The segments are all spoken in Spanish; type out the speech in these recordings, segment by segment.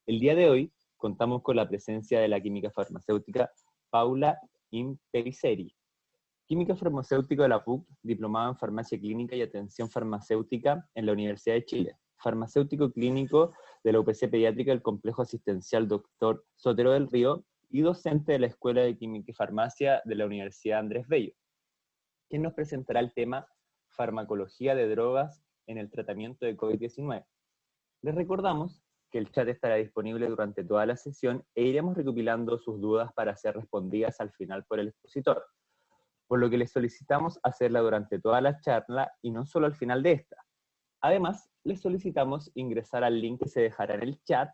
El día de hoy contamos con la presencia de la química farmacéutica Paula Impelliceri, química farmacéutica de la PUC, diplomada en farmacia clínica y atención farmacéutica en la Universidad de Chile, farmacéutico clínico de la UPC Pediátrica del Complejo Asistencial Dr. Sotero del Río y docente de la Escuela de Química y Farmacia de la Universidad Andrés Bello, quien nos presentará el tema farmacología de drogas en el tratamiento de COVID-19. Les recordamos que el chat estará disponible durante toda la sesión e iremos recopilando sus dudas para ser respondidas al final por el expositor, por lo que les solicitamos hacerla durante toda la charla y no solo al final de esta. Además, les solicitamos ingresar al link que se dejará en el chat,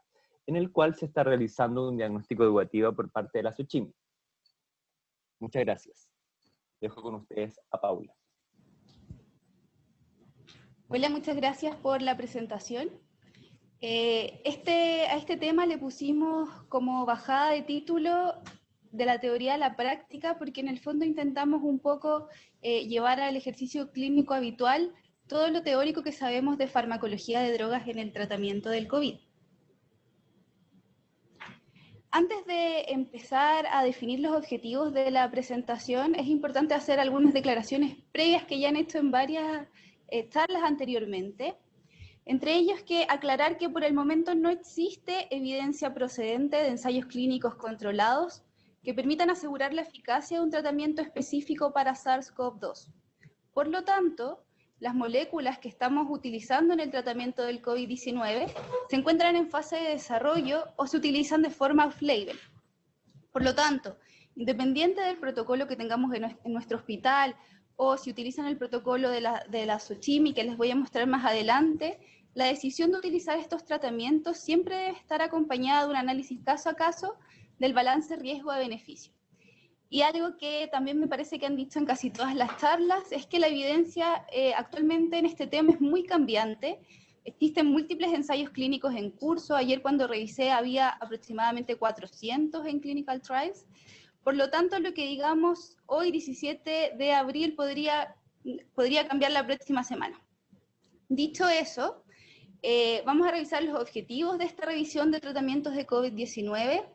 en el cual se está realizando un diagnóstico educativo por parte de la SOCHIMI. Muchas gracias. Dejo con ustedes a Paula. Hola, muchas gracias por la presentación. A este tema le pusimos como bajada de título de la teoría a la práctica, porque en el fondo intentamos un poco llevar al ejercicio clínico habitual todo lo teórico que sabemos de farmacología de drogas en el tratamiento del COVID. Antes de empezar a definir los objetivos de la presentación, es importante hacer algunas declaraciones previas que ya han hecho en varias charlas anteriormente. Entre ellos, que aclarar que por el momento no existe evidencia procedente de ensayos clínicos controlados que permitan asegurar la eficacia de un tratamiento específico para SARS-CoV-2. Por lo tanto, las moléculas que estamos utilizando en el tratamiento del COVID-19 se encuentran en fase de desarrollo o se utilizan de forma off-label. Por lo tanto, independiente del protocolo que tengamos en nuestro hospital o si utilizan el protocolo de la SOCHIMI, que les voy a mostrar más adelante, la decisión de utilizar estos tratamientos siempre debe estar acompañada de un análisis caso a caso del balance riesgo a beneficio. Y algo que también me parece que han dicho en casi todas las charlas es que la evidencia actualmente en este tema es muy cambiante. Existen múltiples ensayos clínicos en curso. Ayer cuando revisé había aproximadamente 400 en clinical trials. Por lo tanto, lo que digamos hoy, 17 de abril, podría cambiar la próxima semana. Dicho eso, vamos a revisar los objetivos de esta revisión de tratamientos de COVID-19.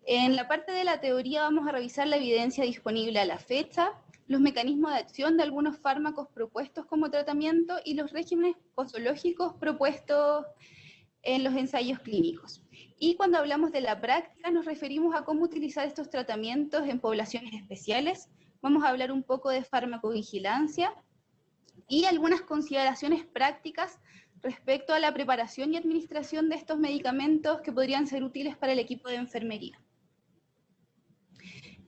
En la parte de la teoría vamos a revisar la evidencia disponible a la fecha, los mecanismos de acción de algunos fármacos propuestos como tratamiento y los regímenes posológicos propuestos en los ensayos clínicos. Y cuando hablamos de la práctica nos referimos a cómo utilizar estos tratamientos en poblaciones especiales. Vamos a hablar un poco de farmacovigilancia y algunas consideraciones prácticas respecto a la preparación y administración de estos medicamentos que podrían ser útiles para el equipo de enfermería.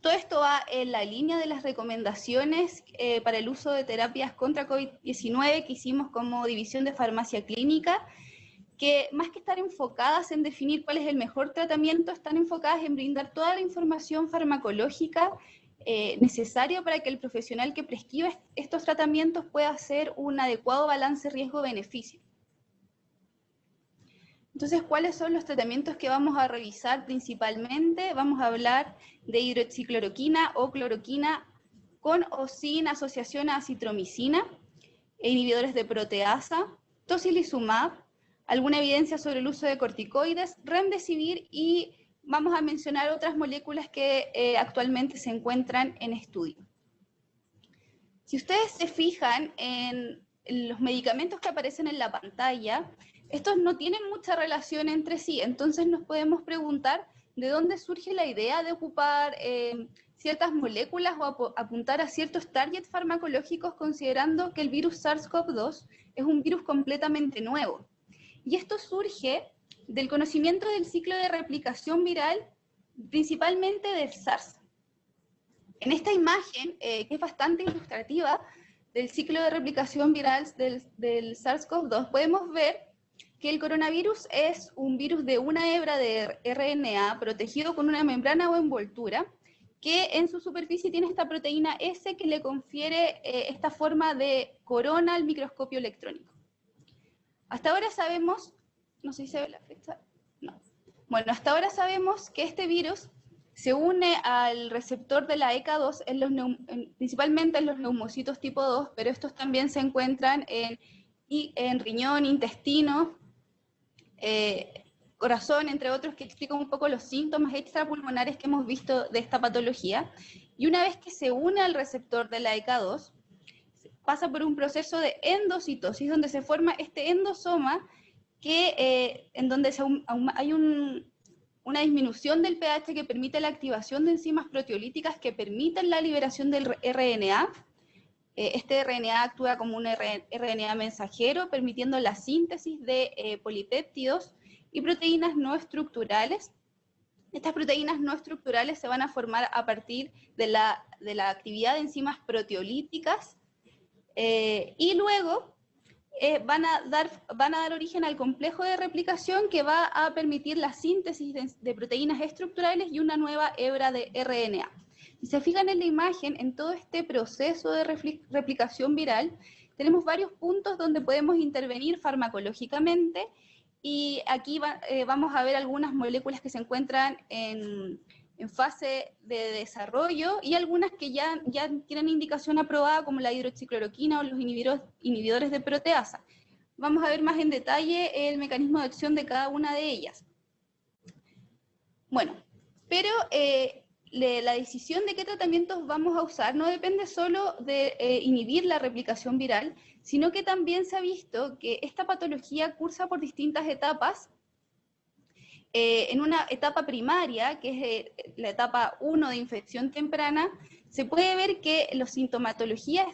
Todo esto va en la línea de las recomendaciones para el uso de terapias contra COVID-19 que hicimos como división de farmacia clínica, que más que estar enfocadas en definir cuál es el mejor tratamiento, están enfocadas en brindar toda la información farmacológica necesaria para que el profesional que prescriba estos tratamientos pueda hacer un adecuado balance riesgo-beneficio. Entonces, ¿cuáles son los tratamientos que vamos a revisar principalmente? Vamos a hablar de hidroxicloroquina o cloroquina con o sin asociación a acitromicina, inhibidores de proteasa, tocilizumab, alguna evidencia sobre el uso de corticoides, remdesivir y vamos a mencionar otras moléculas que actualmente se encuentran en estudio. Si ustedes se fijan en los medicamentos que aparecen en la pantalla, estos no tienen mucha relación entre sí, entonces nos podemos preguntar de dónde surge la idea de ocupar ciertas moléculas o apuntar a ciertos targets farmacológicos considerando que el virus SARS-CoV-2 es un virus completamente nuevo. Y esto surge del conocimiento del ciclo de replicación viral, principalmente del SARS. En esta imagen, que es bastante ilustrativa del ciclo de replicación viral del SARS-CoV-2, podemos ver que el coronavirus es un virus de una hebra de RNA protegido con una membrana o envoltura, que en su superficie tiene esta proteína S que le confiere esta forma de corona al microscopio electrónico. Hasta ahora sabemos, no sé si se ve la fecha, no. Bueno, hasta ahora sabemos que este virus se une al receptor de la ECA2 principalmente en los neumocitos tipo 2, pero estos también se encuentran en riñón, intestino, corazón, entre otros, que explican un poco los síntomas extrapulmonares que hemos visto de esta patología. Y una vez que se une al receptor de la ECA2, pasa por un proceso de endocitosis, donde se forma este endosoma en donde hay una disminución del pH que permite la activación de enzimas proteolíticas que permiten la liberación del RNA. Este RNA actúa como un RNA mensajero, permitiendo la síntesis de polipéptidos y proteínas no estructurales. Estas proteínas no estructurales se van a formar a partir de la actividad de enzimas proteolíticas y luego van a dar origen al complejo de replicación que va a permitir la síntesis de proteínas estructurales y una nueva hebra de RNA. Si se fijan en la imagen, en todo este proceso de replicación viral, tenemos varios puntos donde podemos intervenir farmacológicamente, y aquí vamos a ver algunas moléculas que se encuentran en fase de desarrollo y algunas que ya tienen indicación aprobada, como la hidroxicloroquina o los inhibidores de proteasa. Vamos a ver más en detalle el mecanismo de acción de cada una de ellas. Bueno, pero la decisión de qué tratamientos vamos a usar no depende solo de inhibir la replicación viral, sino que también se ha visto que esta patología cursa por distintas etapas. En una etapa primaria, que es la etapa 1 de infección temprana, se puede ver que la sintomatología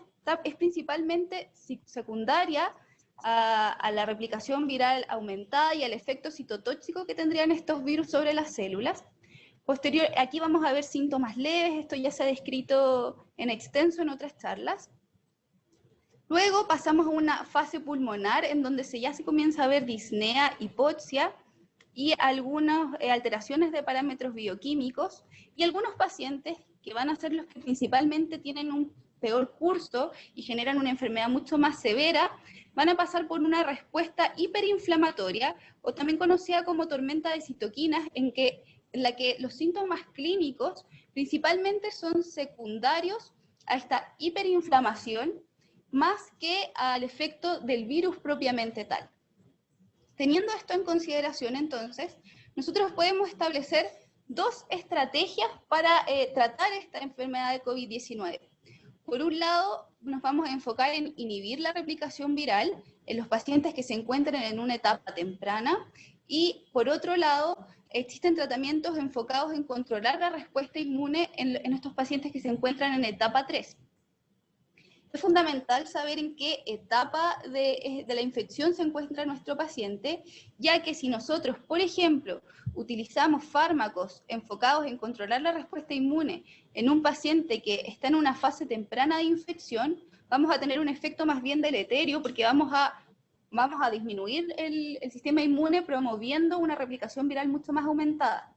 es principalmente secundaria a la replicación viral aumentada y al efecto citotóxico que tendrían estos virus sobre las células. Aquí vamos a ver síntomas leves, esto ya se ha descrito en extenso en otras charlas. Luego pasamos a una fase pulmonar en donde ya se comienza a ver disnea, hipoxia y algunas alteraciones de parámetros bioquímicos, y algunos pacientes que van a ser los que principalmente tienen un peor curso y generan una enfermedad mucho más severa, van a pasar por una respuesta hiperinflamatoria, o también conocida como tormenta de citoquinas, en la que los síntomas clínicos principalmente son secundarios a esta hiperinflamación, más que al efecto del virus propiamente tal. Teniendo esto en consideración, entonces, nosotros podemos establecer dos estrategias para tratar esta enfermedad de COVID-19. Por un lado, nos vamos a enfocar en inhibir la replicación viral en los pacientes que se encuentran en una etapa temprana, y por otro lado, existen tratamientos enfocados en controlar la respuesta inmune en estos pacientes que se encuentran en etapa 3. Es fundamental saber en qué etapa de la infección se encuentra nuestro paciente, ya que si nosotros, por ejemplo, utilizamos fármacos enfocados en controlar la respuesta inmune en un paciente que está en una fase temprana de infección, vamos a tener un efecto más bien deleterio, porque vamos a disminuir el sistema inmune, promoviendo una replicación viral mucho más aumentada.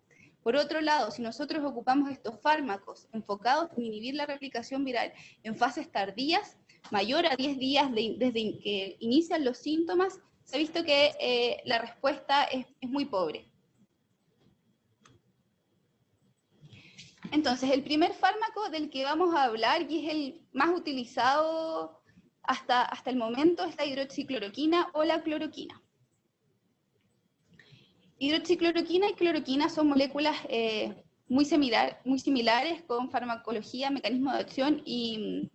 Por otro lado, si nosotros ocupamos estos fármacos enfocados en inhibir la replicación viral en fases tardías, mayor a 10 días desde que inician los síntomas, se ha visto que la respuesta es muy pobre. Entonces, el primer fármaco del que vamos a hablar, y es el más utilizado hasta el momento, es la hidroxicloroquina o la cloroquina. Hidroxicloroquina y cloroquina son moléculas muy similares, con farmacología, mecanismo de acción y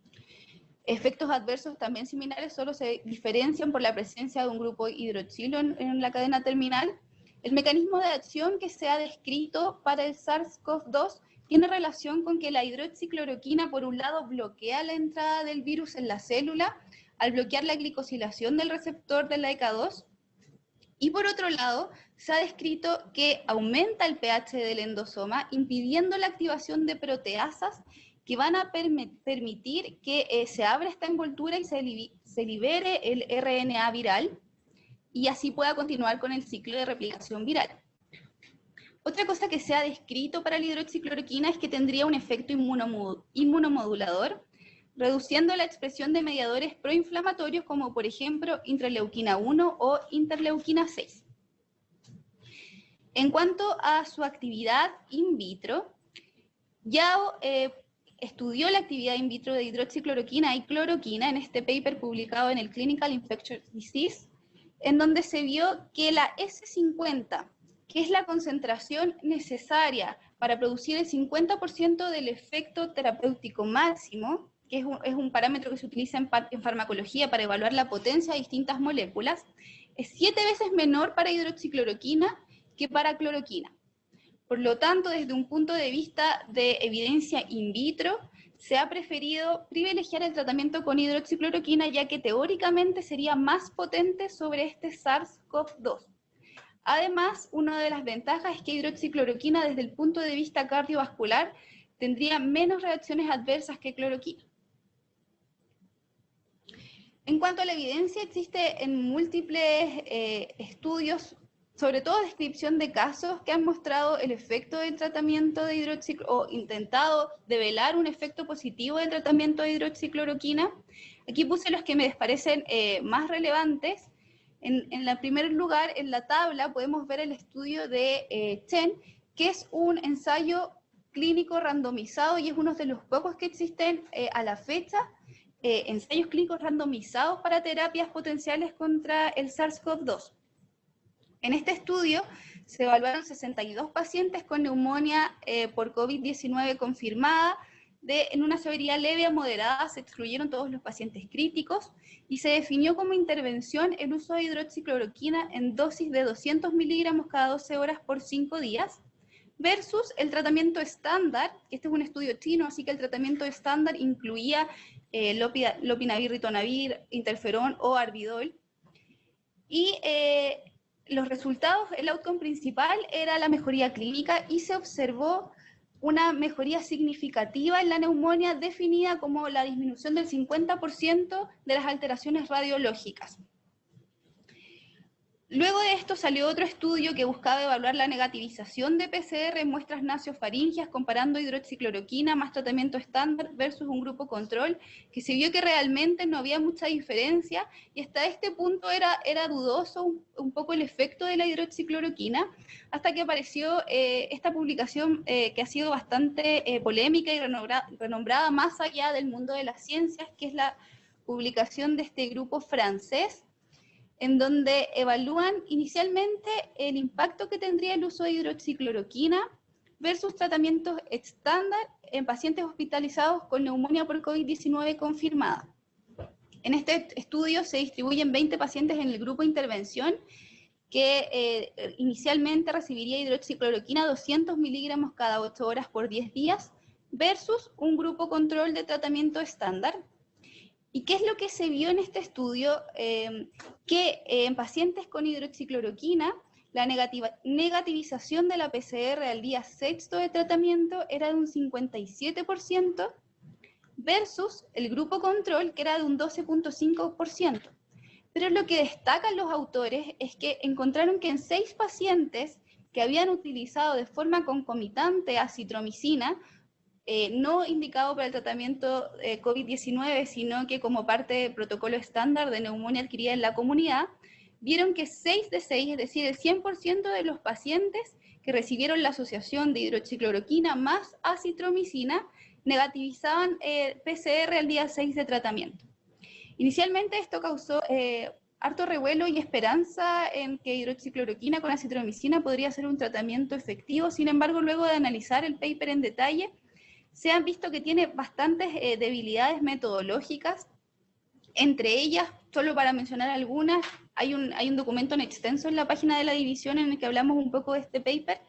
efectos adversos también similares, solo se diferencian por la presencia de un grupo hidroxilo en la cadena terminal. El mecanismo de acción que se ha descrito para el SARS-CoV-2 tiene relación con que la hidroxicloroquina, por un lado, bloquea la entrada del virus en la célula al bloquear la glicosilación del receptor de la ECA2, y por otro lado, se ha descrito que aumenta el pH del endosoma, impidiendo la activación de proteasas que van a permitir que se abra esta envoltura y se libere el RNA viral, y así pueda continuar con el ciclo de replicación viral. Otra cosa que se ha descrito para la hidroxicloroquina es que tendría un efecto inmunomodulador, reduciendo la expresión de mediadores proinflamatorios como por ejemplo interleuquina 1 o interleuquina 6. En cuanto a su actividad in vitro, Yao estudió la actividad in vitro de hidroxicloroquina y cloroquina en este paper publicado en el Clinical Infectious Disease, en donde se vio que la S50 que es la concentración necesaria para producir el 50% del efecto terapéutico máximo, que es un parámetro que se utiliza en farmacología para evaluar la potencia de distintas moléculas, es 7 veces menor para hidroxicloroquina que para cloroquina. Por lo tanto, desde un punto de vista de evidencia in vitro, se ha preferido privilegiar el tratamiento con hidroxicloroquina, ya que teóricamente sería más potente sobre este SARS-CoV-2. Además, una de las ventajas es que hidroxicloroquina, desde el punto de vista cardiovascular, tendría menos reacciones adversas que cloroquina. En cuanto a la evidencia, existe en múltiples estudios, sobre todo descripción de casos que han mostrado el efecto del tratamiento de hidroxicloroquina o intentado develar un efecto positivo del tratamiento de hidroxicloroquina. Aquí puse los que me parecen más relevantes. En el primer lugar, en la tabla, podemos ver el estudio de Chen, que es un ensayo clínico randomizado y es uno de los pocos que existen a la fecha, ensayos clínicos randomizados para terapias potenciales contra el SARS-CoV-2. En este estudio se evaluaron 62 pacientes con neumonía por COVID-19 confirmada. En una severidad leve a moderada se excluyeron todos los pacientes críticos y se definió como intervención el uso de hidroxicloroquina en dosis de 200 miligramos cada 12 horas por 5 días, versus el tratamiento estándar, que este es un estudio chino, así que el tratamiento estándar incluía lopinavir, ritonavir, interferón o arbidol. Y los resultados, el outcome principal era la mejoría clínica y se observó una mejoría significativa en la neumonía definida como la disminución del 50% de las alteraciones radiológicas. Luego de esto salió otro estudio que buscaba evaluar la negativización de PCR en muestras nasofaringias comparando hidroxicloroquina más tratamiento estándar versus un grupo control, que se vio que realmente no había mucha diferencia y hasta este punto era dudoso un poco el efecto de la hidroxicloroquina, hasta que apareció esta publicación que ha sido bastante polémica y renombrada más allá del mundo de las ciencias, que es la publicación de este grupo francés, en donde evalúan inicialmente el impacto que tendría el uso de hidroxicloroquina versus tratamientos estándar en pacientes hospitalizados con neumonía por COVID-19 confirmada. En este estudio se distribuyen 20 pacientes en el grupo de intervención que inicialmente recibiría hidroxicloroquina 200 miligramos cada 8 horas por 10 días versus un grupo control de tratamiento estándar. ¿Y qué es lo que se vio en este estudio? Que en pacientes con hidroxicloroquina, la negativización de la PCR al día sexto de tratamiento era de un 57% versus el grupo control, que era de un 12.5%. Pero lo que destacan los autores es que encontraron que en 6 pacientes que habían utilizado de forma concomitante acitromicina, no indicado para el tratamiento COVID-19, sino que como parte del protocolo estándar de neumonía adquirida en la comunidad, vieron que 6 de 6, es decir, el 100% de los pacientes que recibieron la asociación de hidroxicloroquina más acitromicina negativizaban PCR al día 6 de tratamiento. Inicialmente esto causó harto revuelo y esperanza en que hidroxicloroquina con acitromicina podría ser un tratamiento efectivo. Sin embargo, luego de analizar el paper en detalle, se han visto que tiene bastantes debilidades metodológicas. Entre ellas, solo para mencionar algunas, hay un documento en extenso en la página de la división en el que hablamos un poco de este paper,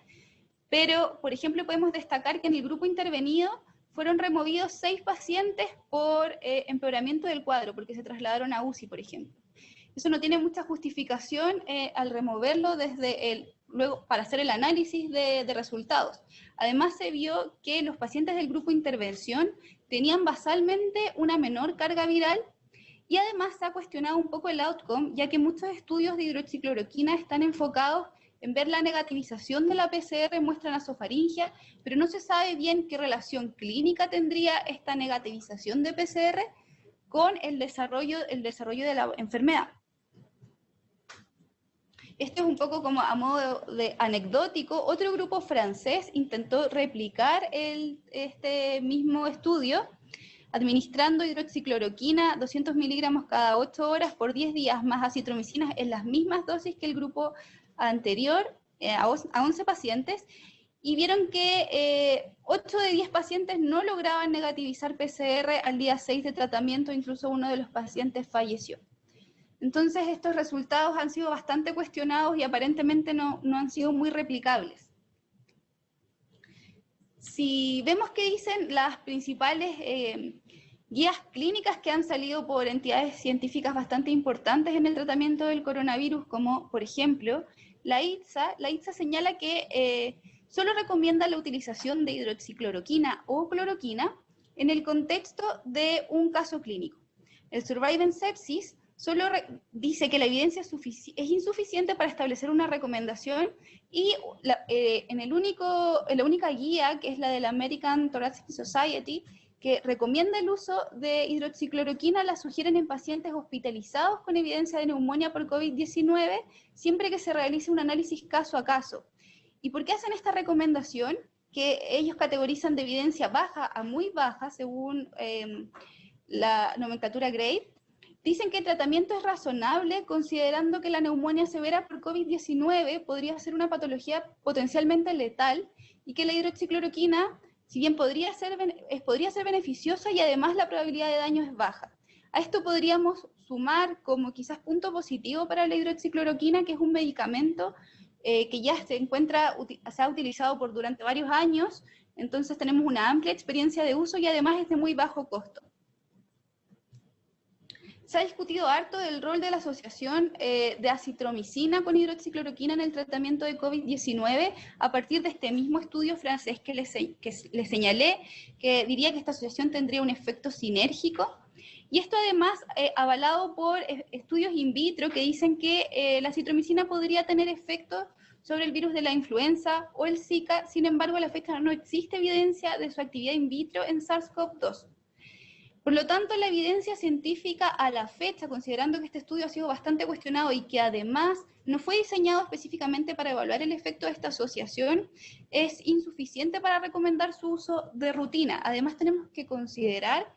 pero, por ejemplo, podemos destacar que en el grupo intervenido fueron removidos 6 pacientes por empeoramiento del cuadro, porque se trasladaron a UCI, por ejemplo. Eso no tiene mucha justificación al removerlo luego para hacer el análisis de resultados. Además se vio que los pacientes del grupo intervención tenían basalmente una menor carga viral y además se ha cuestionado un poco el outcome, ya que muchos estudios de hidroxicloroquina están enfocados en ver la negativización de la PCR en muestra nasofaringia, pero no se sabe bien qué relación clínica tendría esta negativización de PCR con el desarrollo de la enfermedad. Esto es un poco como a modo de anecdótico. Otro grupo francés intentó replicar este mismo estudio, administrando hidroxicloroquina 200 miligramos cada 8 horas por 10 días más acitromicina en las mismas dosis que el grupo anterior, a 11 pacientes, y vieron que 8 de 10 pacientes no lograban negativizar PCR al día 6 de tratamiento, incluso uno de los pacientes falleció. Entonces estos resultados han sido bastante cuestionados y aparentemente no han sido muy replicables. Si vemos qué dicen las principales guías clínicas que han salido por entidades científicas bastante importantes en el tratamiento del coronavirus, como por ejemplo la ITSA señala que solo recomienda la utilización de hidroxicloroquina o cloroquina en el contexto de un caso clínico. El Surviving Sepsis solo dice que la evidencia es insuficiente para establecer una recomendación, y en la única guía, que es la de la American Thoracic Society, que recomienda el uso de hidroxicloroquina, la sugieren en pacientes hospitalizados con evidencia de neumonía por COVID-19, siempre que se realice un análisis caso a caso. ¿Y por qué hacen esta recomendación? Que ellos categorizan de evidencia baja a muy baja, según la nomenclatura GRADE. Dicen que el tratamiento es razonable, considerando que la neumonía severa por COVID-19 podría ser una patología potencialmente letal, y que la hidroxicloroquina, si bien podría ser beneficiosa, y además la probabilidad de daño es baja. A esto podríamos sumar como quizás punto positivo para la hidroxicloroquina, que es un medicamento que ya se ha utilizado durante varios años, entonces tenemos una amplia experiencia de uso y además es de muy bajo costo. Se ha discutido harto del rol de la asociación de acitromicina con hidroxicloroquina en el tratamiento de COVID-19 a partir de este mismo estudio francés que les señalé, que diría que esta asociación tendría un efecto sinérgico. Y esto además avalado por estudios in vitro que dicen que la acitromicina podría tener efectos sobre el virus de la influenza o el Zika. Sin embargo, a la fecha no existe evidencia de su actividad in vitro en SARS-CoV-2. Por lo tanto, la evidencia científica a la fecha, considerando que este estudio ha sido bastante cuestionado y que además no fue diseñado específicamente para evaluar el efecto de esta asociación, es insuficiente para recomendar su uso de rutina. Además, tenemos que considerar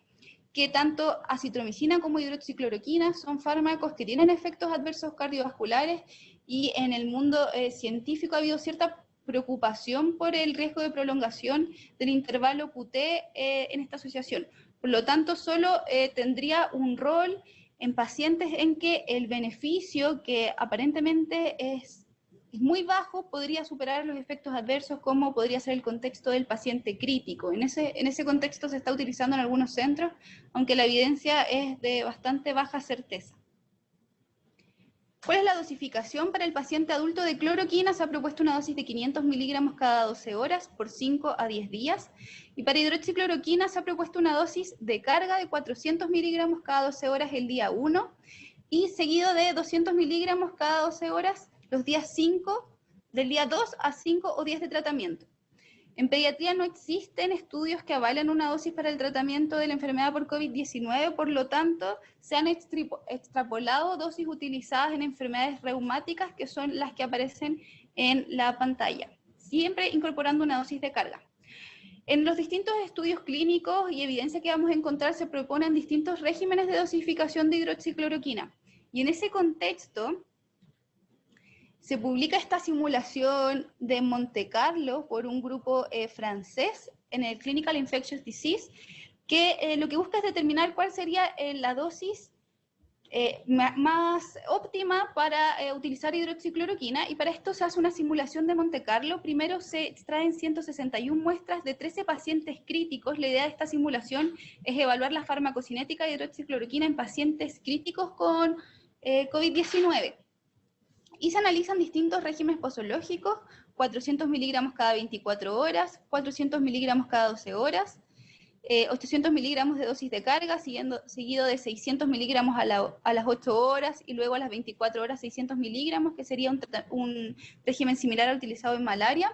que tanto acitromicina como hidroxicloroquina son fármacos que tienen efectos adversos cardiovasculares, y en el mundo científico ha habido cierta preocupación por el riesgo de prolongación del intervalo QT en esta asociación. Por lo tanto, solo tendría un rol en pacientes en que el beneficio, que aparentemente es muy bajo, podría superar los efectos adversos, como podría ser el contexto del paciente crítico. En ese contexto se está utilizando en algunos centros, aunque la evidencia es de bastante baja certeza. ¿Cuál es la dosificación para el paciente adulto de cloroquina? Se ha propuesto una dosis de 500 miligramos cada 12 horas por 5 a 10 días. Y para hidroxicloroquina se ha propuesto una dosis de carga de 400 miligramos cada 12 horas el día 1, y seguido de 200 miligramos cada 12 horas los días 5, del día 2 a 5 o 10 de tratamiento. En pediatría no existen estudios que avalen una dosis para el tratamiento de la enfermedad por COVID-19, por lo tanto, se han extrapolado dosis utilizadas en enfermedades reumáticas, que son las que aparecen en la pantalla, siempre incorporando una dosis de carga. En los distintos estudios clínicos y evidencia que vamos a encontrar, se proponen distintos regímenes de dosificación de hidroxicloroquina. Y en ese contexto, se publica esta simulación de Monte Carlo por un grupo francés en el Clinical Infectious Disease, que lo que busca es determinar cuál sería la dosis más óptima para utilizar hidroxicloroquina, y para esto se hace una simulación de Monte Carlo. Primero se extraen 161 muestras de 13 pacientes críticos. La idea de esta simulación es evaluar la farmacocinética de hidroxicloroquina en pacientes críticos con COVID-19. Y se analizan distintos regímenes posológicos: 400 miligramos cada 24 horas, 400 miligramos cada 12 horas, 800 miligramos de dosis de carga, seguido de 600 miligramos a las 8 horas, y luego a las 24 horas 600 miligramos, que sería un régimen similar al utilizado en malaria.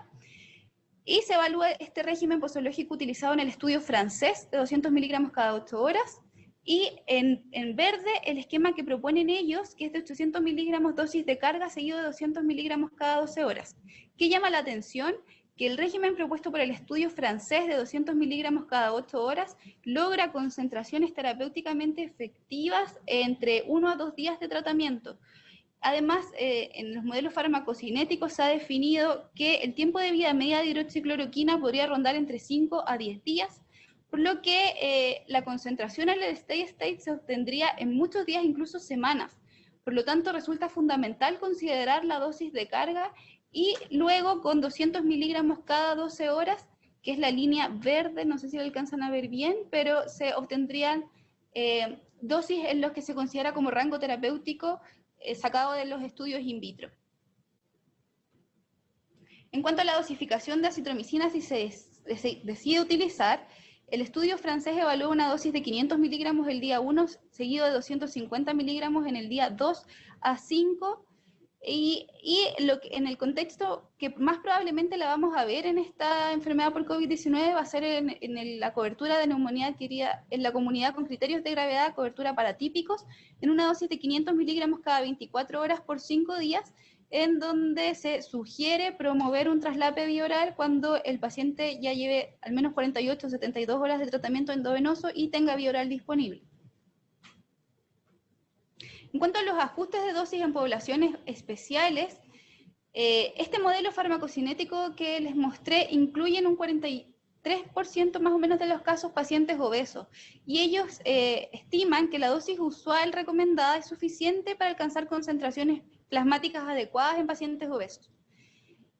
Y se evalúa este régimen posológico utilizado en el estudio francés de 200 miligramos cada 8 horas. Y en verde, el esquema que proponen ellos, que es de 800 miligramos dosis de carga, seguido de 200 miligramos cada 12 horas. ¿Qué llama la atención? Que el régimen propuesto por el estudio francés de 200 miligramos cada 8 horas logra concentraciones terapéuticamente efectivas entre 1 a 2 días de tratamiento. Además, en los modelos farmacocinéticos se ha definido que el tiempo de vida media de hidroxicloroquina podría rondar entre 5 a 10 días, por lo que la concentración en el steady state se obtendría en muchos días, incluso semanas. Por lo tanto, resulta fundamental considerar la dosis de carga y luego con 200 miligramos cada 12 horas, que es la línea verde, no sé si la alcanzan a ver bien, pero se obtendrían dosis en los que se considera como rango terapéutico sacado de los estudios in vitro. En cuanto a la dosificación de acitromicina, si se decide utilizar, el estudio francés evaluó una dosis de 500 miligramos el día 1, seguido de 250 miligramos en el día 2 a 5, y en el contexto que más probablemente la vamos a ver en esta enfermedad por COVID-19 va a ser en la cobertura de neumonía adquirida en la comunidad con criterios de gravedad, cobertura para típicos, en una dosis de 500 miligramos cada 24 horas por 5 días, en donde se sugiere promover un traslape bioral cuando el paciente ya lleve al menos 48 o 72 horas de tratamiento endovenoso y tenga bioral disponible. En cuanto a los ajustes de dosis en poblaciones especiales, este modelo farmacocinético que les mostré incluye en un 43% más o menos de los casos pacientes obesos, y ellos estiman que la dosis usual recomendada es suficiente para alcanzar concentraciones plasmáticas adecuadas en pacientes obesos.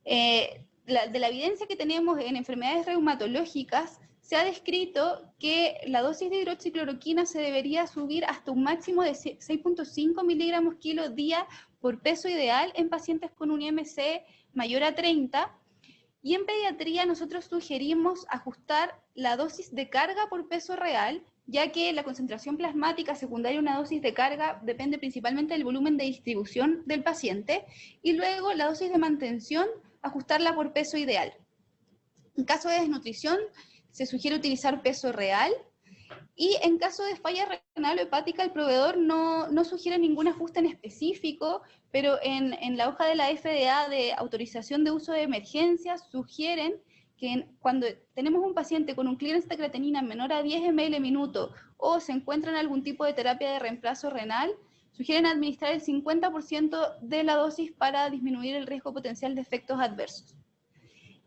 De la evidencia que tenemos en enfermedades reumatológicas, se ha descrito que la dosis de hidroxicloroquina se debería subir hasta un máximo de 6.5 miligramos kilo día por peso ideal en pacientes con un IMC mayor a 30, y en pediatría nosotros sugerimos ajustar la dosis de carga por peso real, ya que la concentración plasmática secundaria a una dosis de carga depende principalmente del volumen de distribución del paciente, y luego la dosis de mantención, ajustarla por peso ideal. En caso de desnutrición, se sugiere utilizar peso real, y en caso de falla renal o hepática, el proveedor no sugiere ningún ajuste en específico, pero en la hoja de la FDA de autorización de uso de emergencia sugieren que cuando tenemos un paciente con un clearance de creatinina menor a 10 ml minuto o se encuentra en algún tipo de terapia de reemplazo renal, sugieren administrar el 50% de la dosis para disminuir el riesgo potencial de efectos adversos.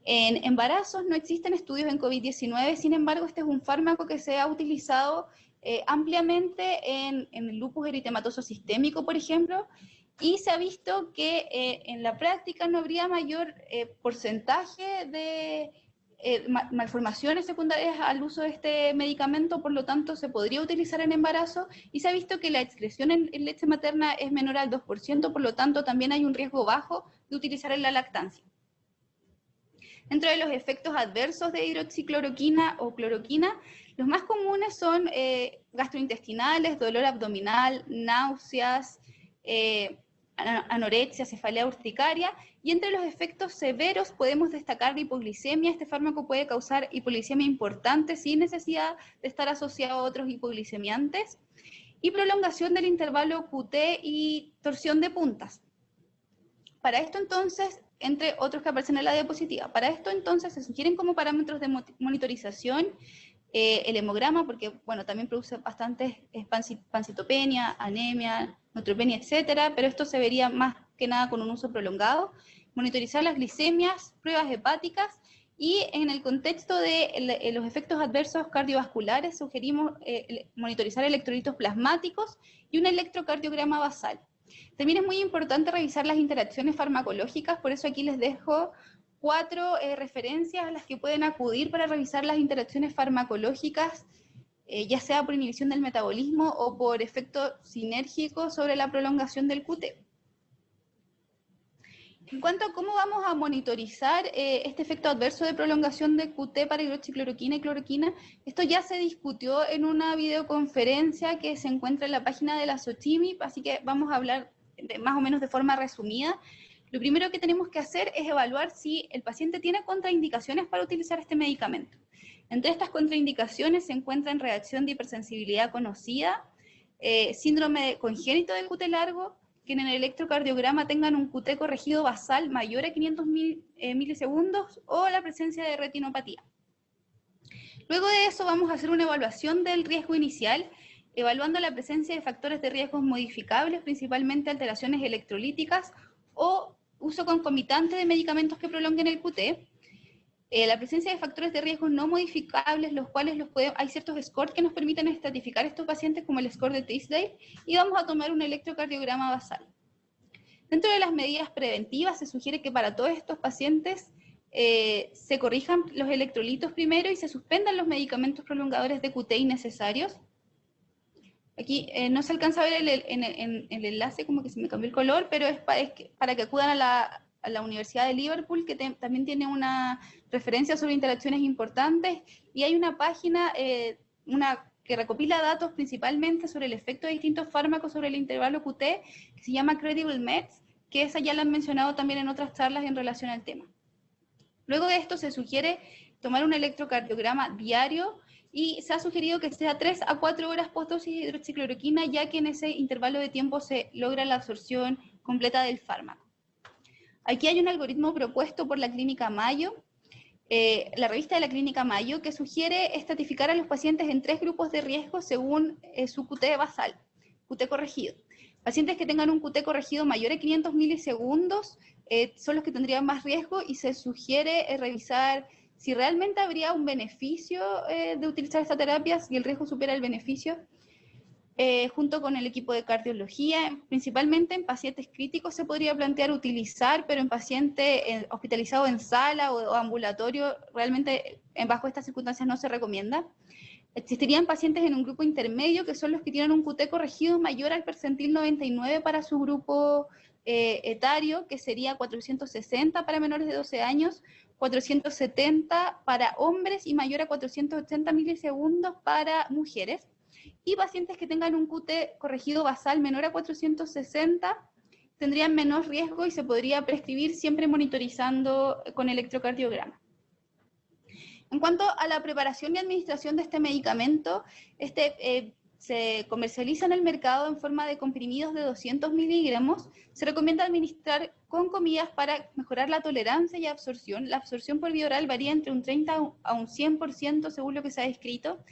En embarazos no existen estudios en COVID-19, sin embargo, este es un fármaco que se ha utilizado ampliamente en el lupus eritematoso sistémico, por ejemplo, y se ha visto que en la práctica no habría mayor porcentaje de malformaciones secundarias al uso de este medicamento, por lo tanto se podría utilizar en embarazo, y se ha visto que la excreción en leche materna es menor al 2%, por lo tanto también hay un riesgo bajo de utilizar en la lactancia. Dentro de los efectos adversos de hidroxicloroquina o cloroquina, los más comunes son gastrointestinales, dolor abdominal, náuseas, anorexia, cefalea urticaria, y entre los efectos severos podemos destacar la hipoglicemia. Este fármaco puede causar hipoglicemia importante sin necesidad de estar asociado a otros hipoglicemiantes, y prolongación del intervalo QT y torsión de puntas. Para esto entonces, entre otros que aparecen en la diapositiva, para esto entonces se sugieren como parámetros de monitorización el hemograma, porque bueno, también produce bastantes pancitopenia, anemia, neutropenia, etcétera, pero esto se vería más que nada con un uso prolongado. Monitorizar las glicemias, pruebas hepáticas, y en el contexto de los efectos adversos cardiovasculares sugerimos monitorizar electrolitos plasmáticos y un electrocardiograma basal. También es muy importante revisar las interacciones farmacológicas, por eso aquí les dejo 4 referencias a las que pueden acudir para revisar las interacciones farmacológicas, ya sea por inhibición del metabolismo o por efecto sinérgico sobre la prolongación del QT. En cuanto a cómo vamos a monitorizar este efecto adverso de prolongación de QT para hidroxicloroquina y cloroquina, esto ya se discutió en una videoconferencia que se encuentra en la página de la SOCHIMI, así que vamos a hablar más o menos de forma resumida. Lo primero que tenemos que hacer es evaluar si el paciente tiene contraindicaciones para utilizar este medicamento. Entre estas contraindicaciones se encuentran reacción de hipersensibilidad conocida, síndrome congénito del QT largo, que en el electrocardiograma tengan un QT corregido basal mayor a 500 milisegundos o la presencia de retinopatía. Luego de eso vamos a hacer una evaluación del riesgo inicial, evaluando la presencia de factores de riesgos modificables, principalmente alteraciones electrolíticas o uso concomitante de medicamentos que prolonguen el QT. La presencia de factores de riesgo no modificables, los cuales hay ciertos scores que nos permiten estratificar estos pacientes, como el score de Tisdale, y vamos a tomar un electrocardiograma basal. Dentro de las medidas preventivas se sugiere que para todos estos pacientes se corrijan los electrolitos primero y se suspendan los medicamentos prolongadores de QT innecesarios. Aquí no se alcanza a ver el enlace, como que se me cambió el color, pero es para que acudan a la Universidad de Liverpool, que también tiene una referencia sobre interacciones importantes, y hay una página que recopila datos principalmente sobre el efecto de distintos fármacos sobre el intervalo QT, que se llama Credible Meds, que esa ya la han mencionado también en otras charlas en relación al tema. Luego de esto se sugiere tomar un electrocardiograma diario, y se ha sugerido que sea 3 a 4 horas postdosis de hidroxicloroquina, ya que en ese intervalo de tiempo se logra la absorción completa del fármaco. Aquí hay un algoritmo propuesto por la Clínica Mayo, la revista de la Clínica Mayo, que sugiere estratificar a los pacientes en 3 grupos de riesgo según su QT basal, QT corregido. Pacientes que tengan un QT corregido mayor a 500 milisegundos son los que tendrían más riesgo, y se sugiere revisar si realmente habría un beneficio de utilizar esta terapia, si el riesgo supera el beneficio, junto con el equipo de cardiología. Principalmente en pacientes críticos se podría plantear utilizar, pero en paciente hospitalizado en sala o ambulatorio, realmente bajo estas circunstancias no se recomienda. Existirían pacientes en un grupo intermedio, que son los que tienen un QT corregido mayor al percentil 99 para su grupo etario, que sería 460 para menores de 12 años, 470 para hombres y mayor a 480 milisegundos para mujeres. Y pacientes que tengan un QT corregido basal menor a 460 tendrían menos riesgo y se podría prescribir siempre monitorizando con electrocardiograma. En cuanto a la preparación y administración de este medicamento, se comercializa en el mercado en forma de comprimidos de 200 miligramos. Se recomienda administrar con comidas para mejorar la tolerancia y absorción. La absorción por vía oral varía entre un 30 a un 100% según lo que se ha descrito.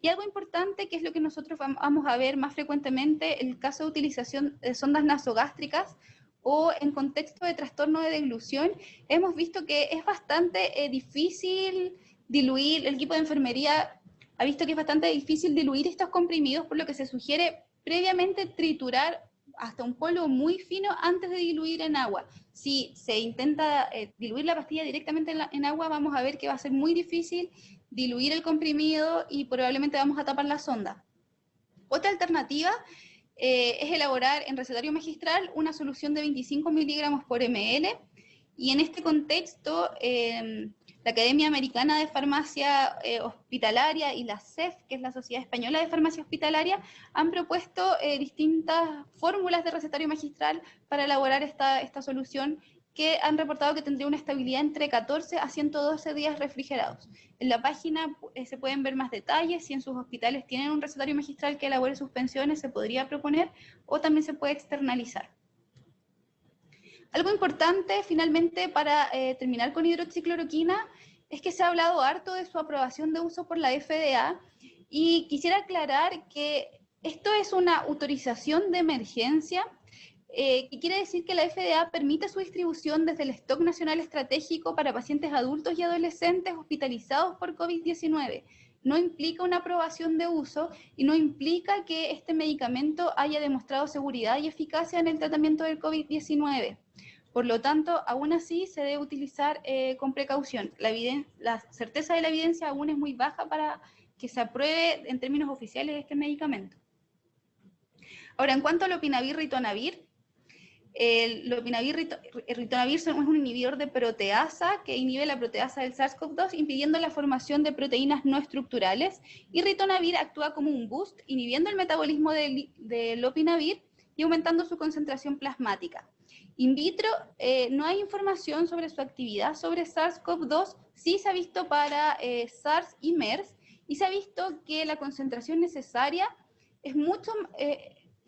Y algo importante, que es lo que nosotros vamos a ver más frecuentemente, el caso de utilización de sondas nasogástricas o en contexto de trastorno de deglución, hemos visto que es bastante difícil diluir. El equipo de enfermería ha visto que es bastante difícil diluir estos comprimidos, por lo que se sugiere previamente triturar hasta un polvo muy fino antes de diluir en agua. Si se intenta diluir la pastilla directamente en agua, vamos a ver que va a ser muy difícil diluir el comprimido y probablemente vamos a tapar la sonda. Otra alternativa es elaborar en recetario magistral una solución de 25 miligramos por ml, y en este contexto la Academia Americana de Farmacia Hospitalaria y la CEF, que es la Sociedad Española de Farmacia Hospitalaria, han propuesto distintas fórmulas de recetario magistral para elaborar esta solución, que han reportado que tendría una estabilidad entre 14 a 112 días refrigerados. En la página se pueden ver más detalles. Si en sus hospitales tienen un recetario magistral que elabore suspensiones, se podría proponer, o también se puede externalizar. Algo importante, finalmente, para terminar con hidroxicloroquina, es que se ha hablado harto de su aprobación de uso por la FDA, y quisiera aclarar que esto es una autorización de emergencia, que quiere decir que la FDA permite su distribución desde el Stock Nacional Estratégico para pacientes adultos y adolescentes hospitalizados por COVID-19. No implica una aprobación de uso y no implica que este medicamento haya demostrado seguridad y eficacia en el tratamiento del COVID-19. Por lo tanto, aún así se debe utilizar con precaución. La certeza de la evidencia aún es muy baja para que se apruebe en términos oficiales este medicamento. Ahora, en cuanto al lopinavir-ritonavir, el lopinavir-ritonavir es un inhibidor de proteasa que inhibe la proteasa del SARS-CoV-2, impidiendo la formación de proteínas no estructurales, y ritonavir actúa como un boost, inhibiendo el metabolismo de lopinavir y aumentando su concentración plasmática. In vitro no hay información sobre su actividad sobre SARS-CoV-2, sí se ha visto para SARS y MERS, y se ha visto que la concentración necesaria es mucho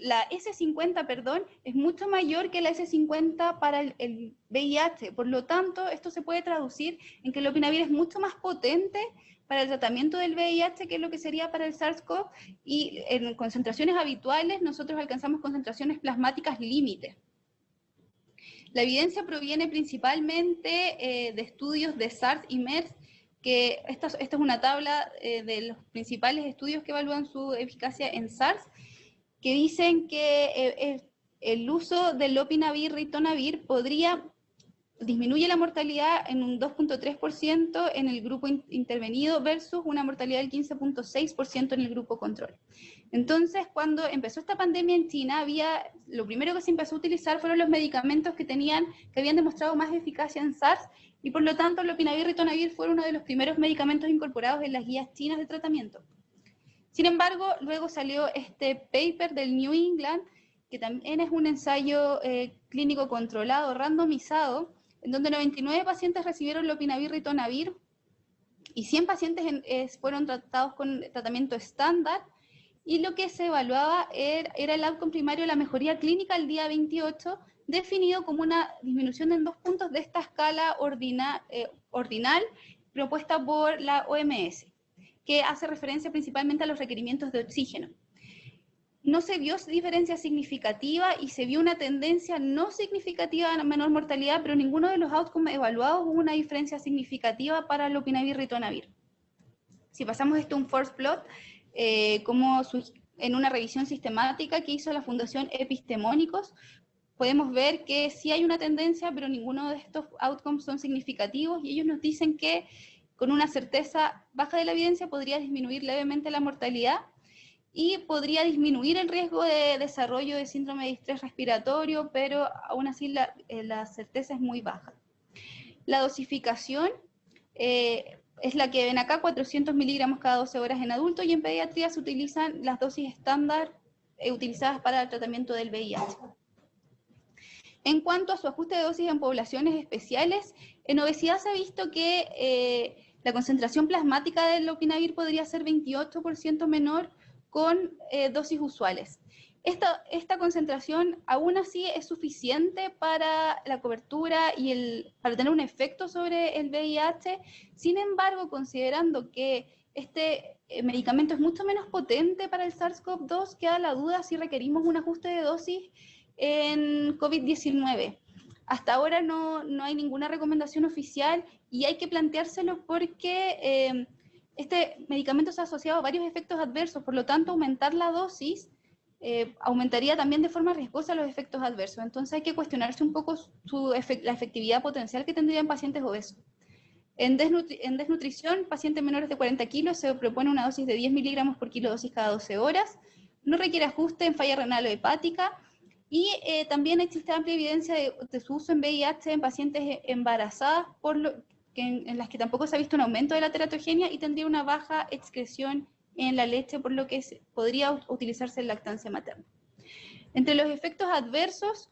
la S50, perdón, es mucho mayor que la S50 para el VIH. Por lo tanto, esto se puede traducir en que el lopinavir es mucho más potente para el tratamiento del VIH que lo que sería para el SARS-CoV, y en concentraciones habituales nosotros alcanzamos concentraciones plasmáticas límite. La evidencia proviene principalmente de estudios de SARS y MERS, que esta es una tabla de los principales estudios que evalúan su eficacia en SARS, que dicen que el uso del lopinavir, ritonavir, disminuye la mortalidad en un 2.3% en el grupo intervenido versus una mortalidad del 15.6% en el grupo control. Entonces, cuando empezó esta pandemia en China, lo primero que se empezó a utilizar fueron los medicamentos que habían demostrado más eficacia en SARS, y por lo tanto el lopinavir, ritonavir fue uno de los primeros medicamentos incorporados en las guías chinas de tratamiento. Sin embargo, luego salió este paper del New England, que también es un ensayo clínico controlado, randomizado, en donde 99 pacientes recibieron lopinavir, ritonavir, y 100 pacientes fueron tratados con tratamiento estándar, y lo que se evaluaba era el outcome primario, la mejoría clínica al día 28, definido como una disminución en 2 puntos de esta escala ordinal propuesta por la OMS, que hace referencia principalmente a los requerimientos de oxígeno. No se vio diferencia significativa y se vio una tendencia no significativa a menor mortalidad, pero ninguno de los outcomes evaluados hubo una diferencia significativa para el lopinavir, ritonavir. Si pasamos esto a un force plot, en una revisión sistemática que hizo la Fundación Epistemónicos, podemos ver que sí hay una tendencia, pero ninguno de estos outcomes son significativos, y ellos nos dicen que con una certeza baja de la evidencia podría disminuir levemente la mortalidad y podría disminuir el riesgo de desarrollo de síndrome de estrés respiratorio, pero aún así la certeza es muy baja. La dosificación es la que ven acá, 400 miligramos cada 12 horas en adultos, y en pediatría se utilizan las dosis estándar utilizadas para el tratamiento del VIH. En cuanto a su ajuste de dosis en poblaciones especiales, en obesidad se ha visto que la concentración plasmática del lopinavir podría ser 28% menor con dosis usuales. Esta concentración aún así es suficiente para la cobertura y para tener un efecto sobre el VIH. Sin embargo, considerando que este medicamento es mucho menos potente para el SARS-CoV-2, queda la duda si requerimos un ajuste de dosis en COVID-19. Hasta ahora no hay ninguna recomendación oficial, y hay que planteárselo porque este medicamento se ha asociado a varios efectos adversos. Por lo tanto, aumentar la dosis aumentaría también de forma riesgosa los efectos adversos. Entonces hay que cuestionarse un poco la efectividad potencial que tendría en pacientes obesos. En desnutrición, pacientes menores de 40 kilos, se propone una dosis de 10 miligramos por kilo dosis cada 12 horas. No requiere ajuste en falla renal o hepática. Y también existe amplia evidencia de su uso en VIH en pacientes embarazadas, en las que tampoco se ha visto un aumento de la teratogenia y tendría una baja excreción en la leche, por lo que podría utilizarse en lactancia materna. Entre los efectos adversos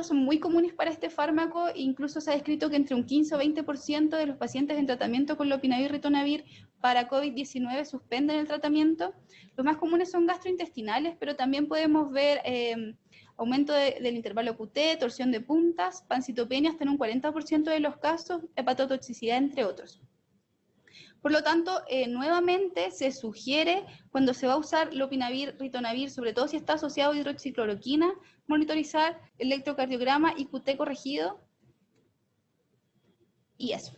son muy comunes para este fármaco. Incluso se ha descrito que entre un 15 o 20% de los pacientes en tratamiento con lopinavir, ritonavir para COVID-19 suspenden el tratamiento. Los más comunes son gastrointestinales, pero también podemos ver aumento del intervalo QT, torsión de puntas, pancitopenia hasta en un 40% de los casos, hepatotoxicidad, entre otros. Por lo tanto, nuevamente se sugiere, cuando se va a usar lopinavir, ritonavir, sobre todo si está asociado a hidroxicloroquina, monitorizar electrocardiograma y QT corregido. Y eso.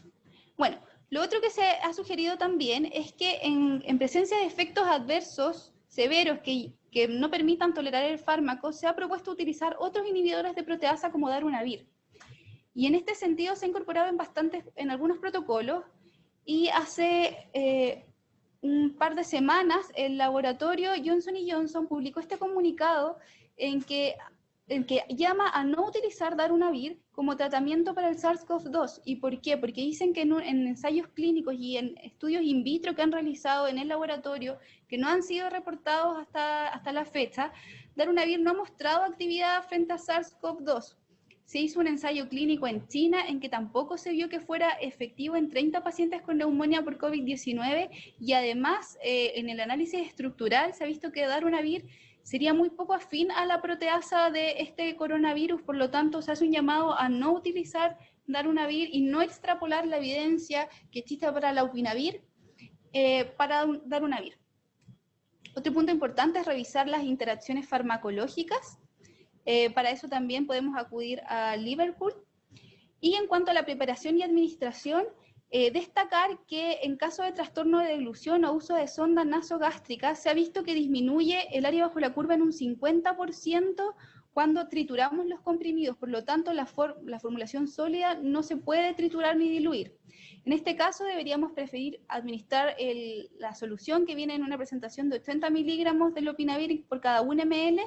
Bueno, lo otro que se ha sugerido también es que en presencia de efectos adversos severos que no permitan tolerar el fármaco, se ha propuesto utilizar otros inhibidores de proteasa como darunavir. Y en este sentido se ha incorporado en algunos protocolos. Y hace un par de semanas el laboratorio Johnson & Johnson publicó este comunicado en que llama a no utilizar darunavir como tratamiento para el SARS-CoV-2. ¿Y por qué? Porque dicen que en ensayos clínicos y en estudios in vitro que han realizado en el laboratorio, que no han sido reportados hasta la fecha, darunavir no ha mostrado actividad frente a SARS-CoV-2. Se hizo un ensayo clínico en China en que tampoco se vio que fuera efectivo en 30 pacientes con neumonía por COVID-19, y además en el análisis estructural se ha visto que darunavir sería muy poco afín a la proteasa de este coronavirus, por lo tanto se hace un llamado a no utilizar darunavir y no extrapolar la evidencia que existe para lopinavir para darunavir. Otro punto importante es revisar las interacciones farmacológicas. Para eso también podemos acudir a Liverpool. Y en cuanto a la preparación y administración, destacar que en caso de trastorno de deglución o uso de sonda nasogástrica, se ha visto que disminuye el área bajo la curva en un 50% cuando trituramos los comprimidos. Por lo tanto, la formulación sólida no se puede triturar ni diluir. En este caso, deberíamos preferir administrar la solución que viene en una presentación de 80 miligramos de lopinavir por cada 1 ml,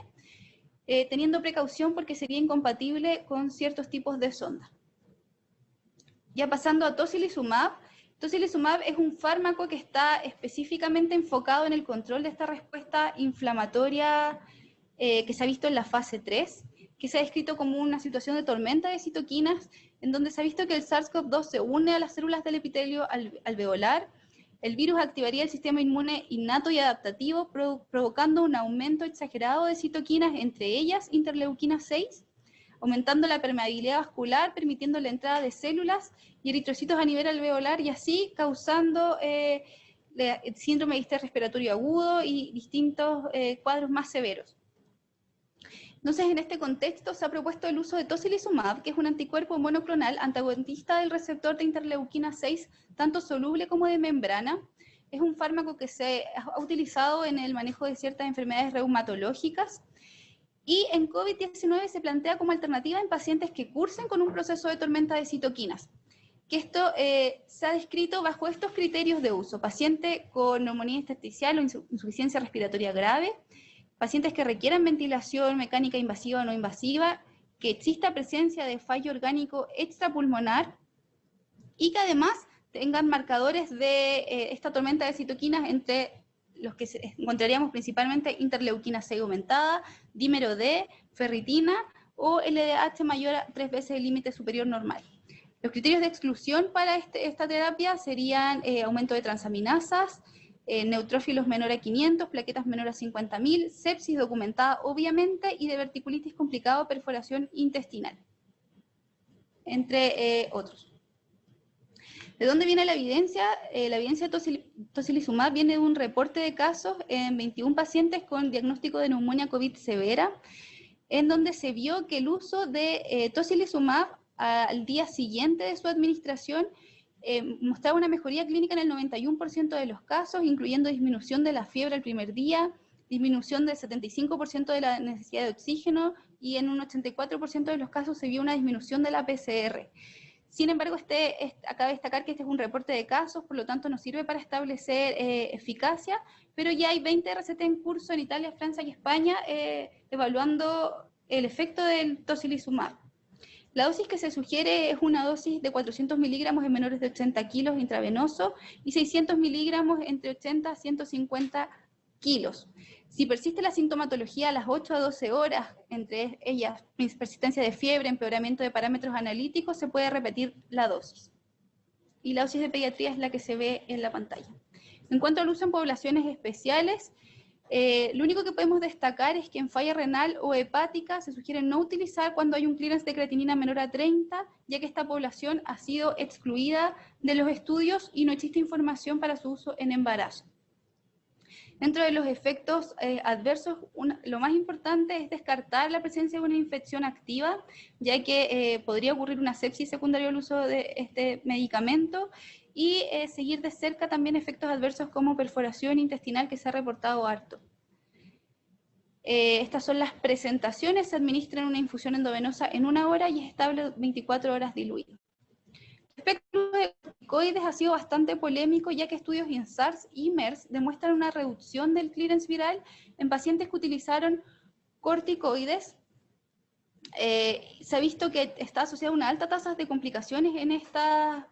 teniendo precaución porque sería incompatible con ciertos tipos de sonda. Ya pasando a tocilizumab. Tocilizumab es un fármaco que está específicamente enfocado en el control de esta respuesta inflamatoria que se ha visto en la fase 3, que se ha descrito como una situación de tormenta de citoquinas, en donde se ha visto que el SARS-CoV-2 se une a las células del epitelio alveolar, el virus activaría el sistema inmune innato y adaptativo, provocando un aumento exagerado de citoquinas, entre ellas interleuquina 6, aumentando la permeabilidad vascular, permitiendo la entrada de células y eritrocitos a nivel alveolar, y así causando síndrome de distrés respiratorio agudo y distintos cuadros más severos. Entonces, en este contexto se ha propuesto el uso de tocilizumab, que es un anticuerpo monoclonal antagonista del receptor de interleuquina 6, tanto soluble como de membrana. Es un fármaco que se ha utilizado en el manejo de ciertas enfermedades reumatológicas, y en COVID-19 se plantea como alternativa en pacientes que cursen con un proceso de tormenta de citoquinas, que esto se ha descrito bajo estos criterios de uso: paciente con neumonía intersticial o insuficiencia respiratoria grave, pacientes que requieran ventilación mecánica invasiva o no invasiva, que exista presencia de fallo orgánico extrapulmonar y que además tengan marcadores de esta tormenta de citoquinas, entre los que encontraríamos principalmente interleuquina 6 aumentada, dímero D, ferritina o LDH mayor a 3 veces el límite superior normal. Los criterios de exclusión para esta terapia serían aumento de transaminasas, neutrófilos menor a 500, plaquetas menor a 50.000, sepsis documentada obviamente y diverticulitis complicada o perforación intestinal, entre otros. ¿De dónde viene la evidencia? La evidencia de tocilizumab viene de un reporte de casos en 21 pacientes con diagnóstico de neumonía COVID severa, en donde se vio que el uso de tocilizumab al día siguiente de su administración mostraba una mejoría clínica en el 91% de los casos, incluyendo disminución de la fiebre el primer día, disminución del 75% de la necesidad de oxígeno, y en un 84% de los casos se vio una disminución de la PCR. Sin embargo, acaba de destacar que este es un reporte de casos, por lo tanto no sirve para establecer eficacia, pero ya hay 20 RCT en curso en Italia, Francia y España evaluando el efecto del tocilizumab. La dosis que se sugiere es una dosis de 400 miligramos en menores de 80 kilos intravenoso y 600 miligramos entre 80 a 150 kilos. Si persiste la sintomatología a las 8 a 12 horas, entre ellas persistencia de fiebre, empeoramiento de parámetros analíticos, se puede repetir la dosis. Y la dosis de pediatría es la que se ve en la pantalla. En cuanto al uso en poblaciones especiales, lo único que podemos destacar es que en falla renal o hepática se sugiere no utilizar cuando hay un clearance de creatinina menor a 30, ya que esta población ha sido excluida de los estudios y no existe información para su uso en embarazo. Dentro de los efectos adversos, lo más importante es descartar la presencia de una infección activa, ya que podría ocurrir una sepsis secundaria al uso de este medicamento, y seguir de cerca también efectos adversos como perforación intestinal, que se ha reportado harto. Estas son las presentaciones: se administra una infusión endovenosa en 1 hora y es estable 24 horas diluido. Respecto de corticoides, ha sido bastante polémico, ya que estudios en SARS y MERS demuestran una reducción del clearance viral en pacientes que utilizaron corticoides. Se ha visto que está asociada a una alta tasa de complicaciones en estas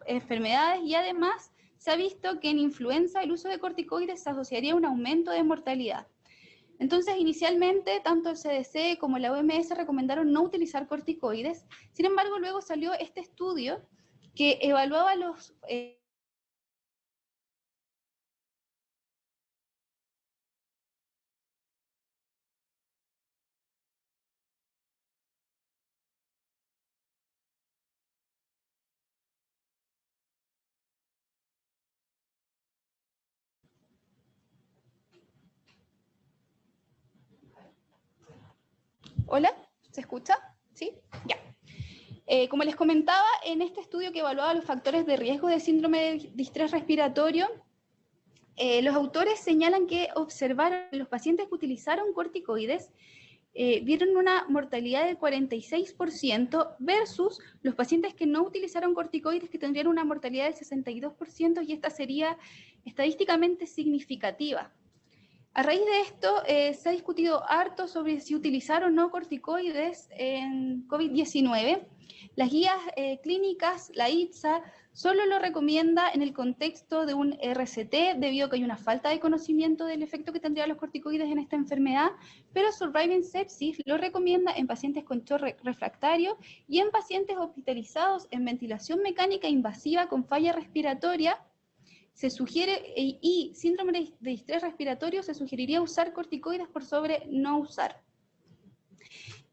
enfermedades, y además se ha visto que en influenza el uso de corticoides se asociaría a un aumento de mortalidad. Entonces, inicialmente, tanto el CDC como la OMS recomendaron no utilizar corticoides. Sin embargo, luego salió este estudio que evaluaba los ¿Hola? ¿Se escucha? ¿Sí? Ya. Como les comentaba, en este estudio que evaluaba los factores de riesgo de síndrome de distrés respiratorio, los autores señalan que observaron los pacientes que utilizaron corticoides vieron una mortalidad del 46% versus los pacientes que no utilizaron corticoides, que tendrían una mortalidad del 62%, y esta sería estadísticamente significativa. A raíz de esto, se ha discutido harto sobre si utilizar o no corticoides en COVID-19. Las guías clínicas, la ITSA, solo lo recomienda en el contexto de un RCT, debido a que hay una falta de conocimiento del efecto que tendrían los corticoides en esta enfermedad, pero Surviving Sepsis lo recomienda en pacientes con shock refractario y en pacientes hospitalizados en ventilación mecánica invasiva con falla respiratoria. Se sugiere, y síndrome de distrés respiratorio, se sugeriría usar corticoides por sobre no usar.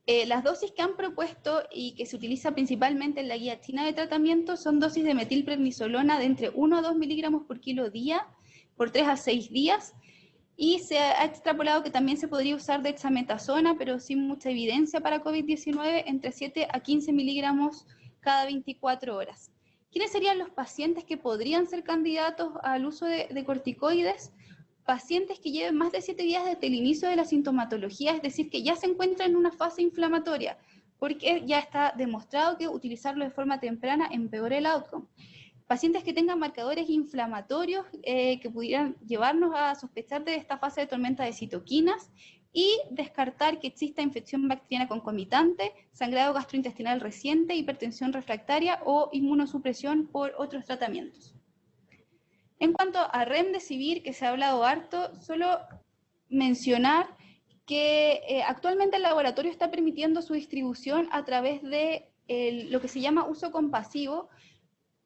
Las dosis que han propuesto y que se utiliza principalmente en la guía china de tratamiento son dosis de metilprednisolona de entre 1 a 2 miligramos por kilo día, por 3 a 6 días, y se ha extrapolado que también se podría usar dexametasona, pero sin mucha evidencia para COVID-19, entre 7 a 15 miligramos cada 24 horas. ¿Quiénes serían los pacientes que podrían ser candidatos al uso de corticoides? Pacientes que lleven más de 7 días desde el inicio de la sintomatología, es decir, que ya se encuentran en una fase inflamatoria, porque ya está demostrado que utilizarlo de forma temprana empeora el outcome. Pacientes que tengan marcadores inflamatorios que pudieran llevarnos a sospechar de esta fase de tormenta de citoquinas, y descartar que exista infección bacteriana concomitante, sangrado gastrointestinal reciente, hipertensión refractaria o inmunosupresión por otros tratamientos. En cuanto a Remdesivir, que se ha hablado harto, solo mencionar que actualmente el laboratorio está permitiendo su distribución a través de lo que se llama uso compasivo,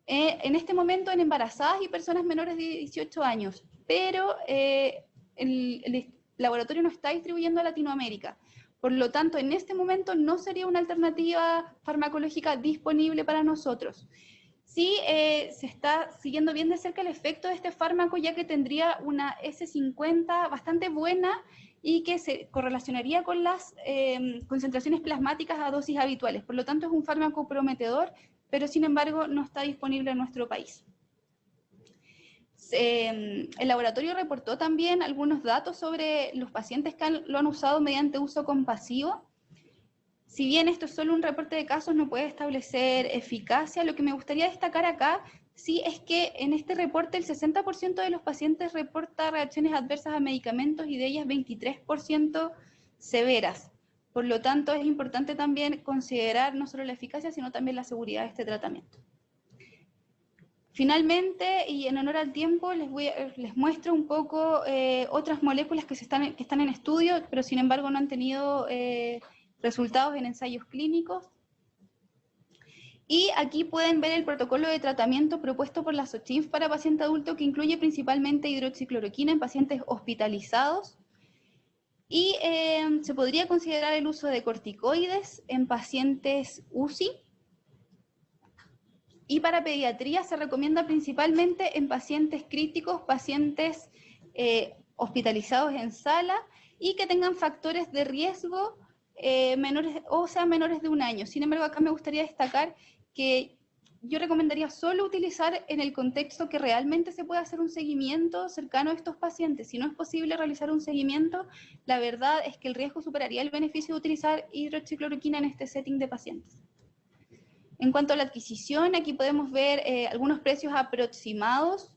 en este momento en embarazadas y personas menores de 18 años, pero el laboratorio no está distribuyendo a Latinoamérica. Por lo tanto, en este momento no sería una alternativa farmacológica disponible para nosotros. Sí, se está siguiendo bien de cerca el efecto de este fármaco, ya que tendría una S50 bastante buena y que se correlacionaría con las concentraciones plasmáticas a dosis habituales. Por lo tanto, es un fármaco prometedor, pero sin embargo no está disponible en nuestro país. El laboratorio reportó también algunos datos sobre los pacientes que lo han usado mediante uso compasivo. Si bien esto es solo un reporte de casos, no puede establecer eficacia. Lo que me gustaría destacar acá, sí, es que en este reporte el 60% de los pacientes reporta reacciones adversas a medicamentos y de ellas 23% severas. Por lo tanto, es importante también considerar no solo la eficacia, sino también la seguridad de este tratamiento. Finalmente, y en honor al tiempo, les muestro un poco otras moléculas que están en estudio, pero sin embargo no han tenido resultados en ensayos clínicos. Y aquí pueden ver el protocolo de tratamiento propuesto por la SOCHINF para paciente adulto, que incluye principalmente hidroxicloroquina en pacientes hospitalizados. Y se podría considerar el uso de corticoides en pacientes UCI. Y para pediatría se recomienda principalmente en pacientes críticos, pacientes hospitalizados en sala y que tengan factores de riesgo menores de 1 año. Sin embargo, acá me gustaría destacar que yo recomendaría solo utilizar en el contexto que realmente se pueda hacer un seguimiento cercano a estos pacientes. Si no es posible realizar un seguimiento, la verdad es que el riesgo superaría el beneficio de utilizar hidroxicloroquina en este setting de pacientes. En cuanto a la adquisición, aquí podemos ver algunos precios aproximados.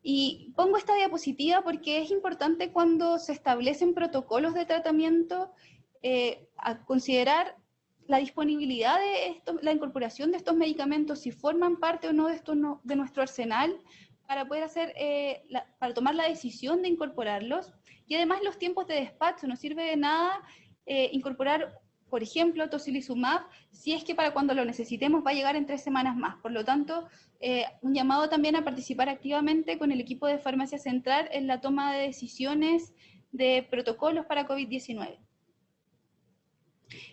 Y pongo esta diapositiva porque es importante cuando se establecen protocolos de tratamiento a considerar la disponibilidad de la incorporación de estos medicamentos, si forman parte o no de nuestro arsenal, para poder para tomar la decisión de incorporarlos. Y además los tiempos de despacho, no sirve de nada incorporar, por ejemplo, tocilizumab, si es que para cuando lo necesitemos va a llegar en 3 semanas más. Por lo tanto, un llamado también a participar activamente con el equipo de Farmacia Central en la toma de decisiones de protocolos para COVID-19.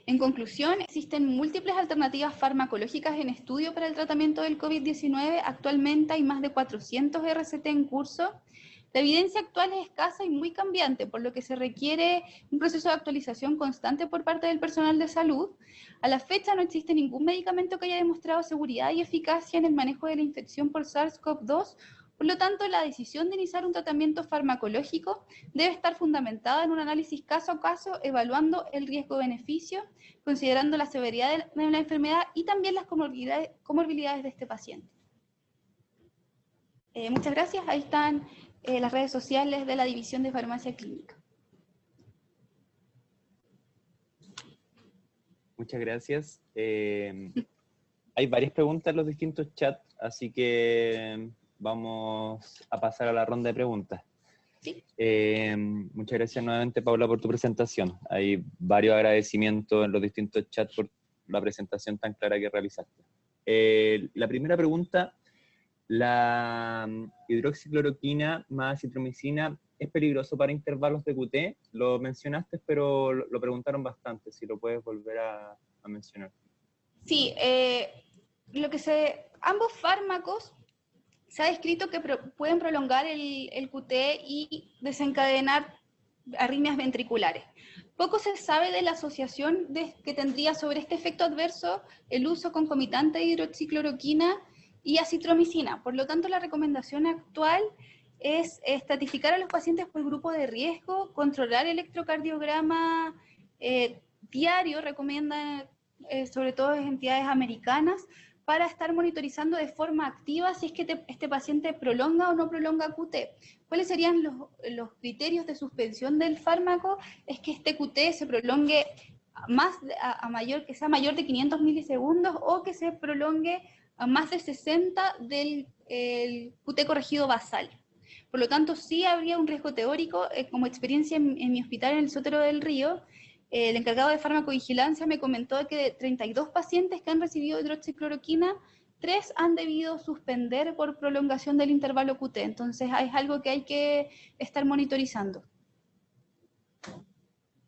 En conclusión, existen múltiples alternativas farmacológicas en estudio para el tratamiento del COVID-19. Actualmente hay más de 400 RCT en curso. La evidencia actual es escasa y muy cambiante, por lo que se requiere un proceso de actualización constante por parte del personal de salud. A la fecha no existe ningún medicamento que haya demostrado seguridad y eficacia en el manejo de la infección por SARS-CoV-2, por lo tanto, la decisión de iniciar un tratamiento farmacológico debe estar fundamentada en un análisis caso a caso, evaluando el riesgo-beneficio, considerando la severidad de la enfermedad y también las comorbilidades de este paciente. Muchas gracias. Ahí están las redes sociales de la División de Farmacia Clínica. Muchas gracias. Hay varias preguntas en los distintos chats, así que vamos a pasar a la ronda de preguntas. Sí. Muchas gracias nuevamente, Paula, por tu presentación. Hay varios agradecimientos en los distintos chats por la presentación tan clara que realizaste. La primera pregunta, ¿la hidroxicloroquina más acitromicina es peligroso para intervalos de QT? Lo mencionaste, pero lo preguntaron bastante, si lo puedes volver a mencionar. Sí, ambos fármacos se ha descrito que pueden prolongar el QT y desencadenar arritmias ventriculares. Poco se sabe de la asociación que tendría sobre este efecto adverso el uso concomitante de hidroxicloroquina y acitromicina. Por lo tanto, la recomendación actual es estratificar a los pacientes por grupo de riesgo, controlar el electrocardiograma diario, recomiendan sobre todo entidades americanas, para estar monitorizando de forma activa si es que este paciente prolonga o no prolonga QT. ¿Cuáles serían los criterios de suspensión del fármaco? Es que este QT se prolongue que sea mayor de 500 milisegundos o que se prolongue a más de 60 del QT corregido basal. Por lo tanto, sí habría un riesgo teórico. Como experiencia en mi hospital en el Sotero del Río, el encargado de farmacovigilancia me comentó que de 32 pacientes que han recibido hidroxicloroquina, 3 han debido suspender por prolongación del intervalo QT. Entonces es algo que hay que estar monitorizando.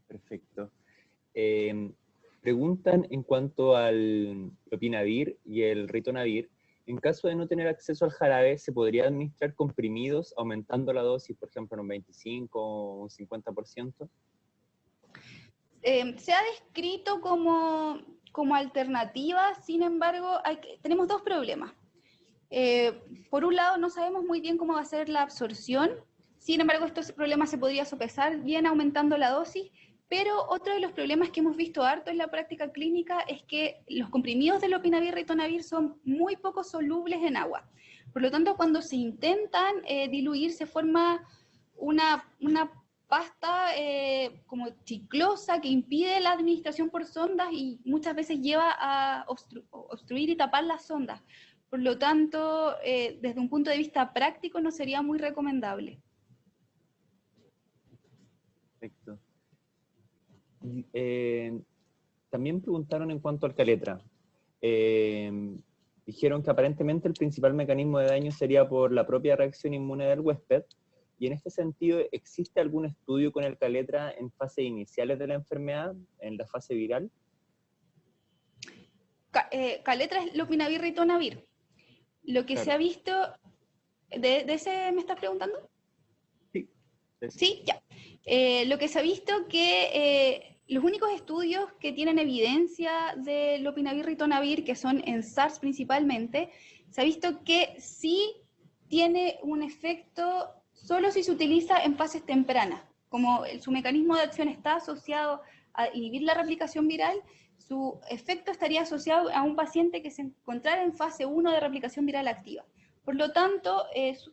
Perfecto. Preguntan en cuanto al lopinavir y el ritonavir. En caso de no tener acceso al jarabe, ¿se podría administrar comprimidos aumentando la dosis, por ejemplo, en un 25 o un 50%? Se ha descrito como alternativa, sin embargo, tenemos dos problemas. Por un lado, no sabemos muy bien cómo va a ser la absorción, sin embargo, estos problemas se podría sopesar bien aumentando la dosis, pero otro de los problemas que hemos visto harto en la práctica clínica es que los comprimidos de lopinavir y ritonavir son muy poco solubles en agua. Por lo tanto, cuando se intentan diluir, se forma una pasta como chiclosa que impide la administración por sondas y muchas veces lleva a obstruir y tapar las sondas. Por lo tanto, desde un punto de vista práctico no sería muy recomendable. Perfecto. También preguntaron en cuanto al Caletra. Dijeron que aparentemente el principal mecanismo de daño sería por la propia reacción inmune del huésped. Y en este sentido, ¿existe algún estudio con el Caletra en fases iniciales de la enfermedad, en la fase viral? Caletra es lopinavir y ritonavir. Lo que se ha visto, ¿de ese me estás preguntando? Sí. Sí, ya. Lo que se ha visto que los únicos estudios que tienen evidencia de lopinavir y ritonavir, que son en SARS principalmente, se ha visto que sí tiene un efecto solo si se utiliza en fases tempranas. Como su mecanismo de acción está asociado a inhibir la replicación viral, su efecto estaría asociado a un paciente que se encontrara en fase 1 de replicación viral activa. Por lo tanto,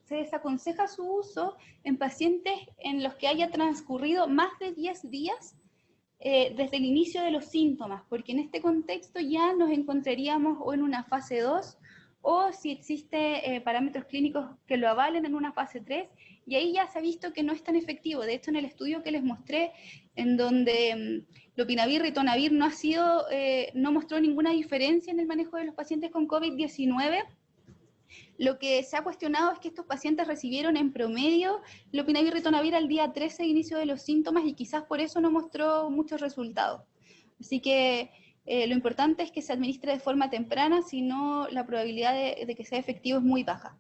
se desaconseja su uso en pacientes en los que haya transcurrido más de 10 días desde el inicio de los síntomas, porque en este contexto ya nos encontraríamos o en una fase 2 o si existe parámetros clínicos que lo avalen en una fase 3, y ahí ya se ha visto que no es tan efectivo. De hecho, en el estudio que les mostré, en donde lopinavir, ritonavir no mostró ninguna diferencia en el manejo de los pacientes con COVID-19, lo que se ha cuestionado es que estos pacientes recibieron en promedio lopinavir y ritonavir al día 13 de inicio de los síntomas y quizás por eso no mostró muchos resultados. Así que lo importante es que se administre de forma temprana, si no la probabilidad de que sea efectivo es muy baja.